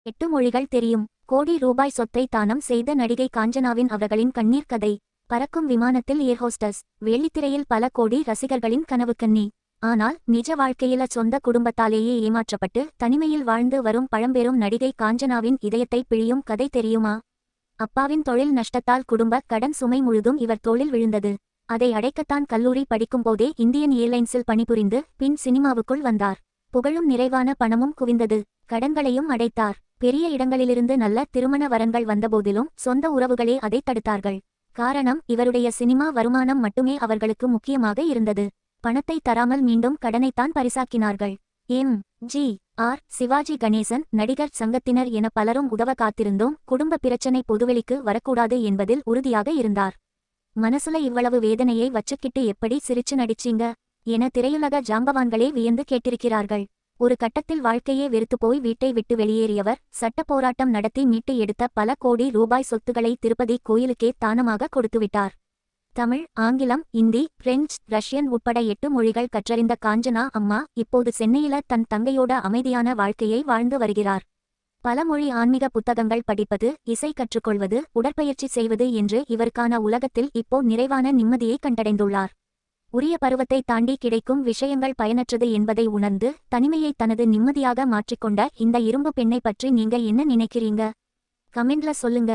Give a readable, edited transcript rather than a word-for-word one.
8 மொழிகள் தெரியும். கோடி ரூபாய் சொத்தை தானம் செய்த நடிகை காஞ்சனாவின் அவர்களின் கண்ணீர் கதை. பறக்கும் விமானத்தில் ஏர்ஹோஸ்டஸ். வெள்ளித்திரையில் பல கோடி ரசிகர்களின் கனவுக்கன்னி. ஆனால் நிஜ வாழ்க்கையில சொந்த குடும்பத்தாலேயே ஏமாற்றப்பட்டு தனிமையில் வாழ்ந்து வரும் பழம்பெரும் நடிகை காஞ்சனாவின் இதயத்தை பிழியும் கதை தெரியுமா? அப்பாவின் தொழில் நஷ்டத்தால் குடும்ப கடன் சுமை முழுதும் இவர் தோளில் விழுந்தது. அதை அடைக்கத்தான் கல்லூரி படிக்கும்போதே இந்தியன் ஏர்லைன்ஸில் பணிபுரிந்து பின் சினிமாவுக்குள் வந்தார். புகழும் நிறைவான பணமும் குவிந்தது. கடன்களையும் அடைத்தார். பெரிய இடங்களிலிருந்து நல்ல திருமண வரன்கள் வந்தபோதிலும் சொந்த உறவுகளே அதை தடுத்தார்கள். காரணம், இவருடைய சினிமா வருமானம் மட்டுமே அவர்களுக்கு முக்கியமாக இருந்தது. பணத்தை தராமல் மீண்டும் கடனைத்தான் பரிசாக்கினார்கள். எம்.ஜி.ஆர்., சிவாஜி கணேசன், நடிகர் சங்கத்தினர் என பலரும் உதவ காத்திருந்தோம். குடும்ப பிரச்சனை பொதுவெளிக்கு வரக்கூடாது என்பதில் உறுதியாக இருந்தார். மனசுல இவ்வளவு வேதனையை வச்சுக்கிட்டு எப்படி சிரிச்சு நடிச்சீங்க என திரையுலக ஜாம்பவான்களே வியந்து கேட்டிருக்கிறார்கள். ஒரு கட்டத்தில் வாழ்க்கையே வெறுத்துப்போய் வீட்டை விட்டு வெளியேறியவர் சட்ட போராட்டம் நடத்தி மீட்டு எடுத்த பல கோடி ரூபாய் சொத்துக்களை திருப்பதி கோயிலுக்கே தானமாக கொடுத்துவிட்டார். தமிழ், ஆங்கிலம், இந்தி, பிரெஞ்சு, ரஷ்யன் உட்பட 8 மொழிகள் கற்றறிந்த காஞ்சனா அம்மா இப்போது சென்னையில தன் தங்கையோட அமைதியான வாழ்க்கையை வாழ்ந்து வருகிறார். பல மொழி ஆன்மீக புத்தகங்கள் படிப்பது, இசை கற்றுக்கொள்வது, உடற்பயிற்சி செய்வது என்று இவருக்கான உலகத்தில் இப்போ நிறைவான நிம்மதியை கண்டடைந்துள்ளார். உரிய பருவத்தை தாண்டி கிடைக்கும் விஷயங்கள் பயனற்றது என்பதை உணர்ந்து தனிமையை தனது நிம்மதியாக மாற்றிக்கொண்ட இந்த இரும்பு பெண்ணை பற்றி நீங்க என்ன நினைக்கிறீங்க? கமெண்ட்ல சொல்லுங்க.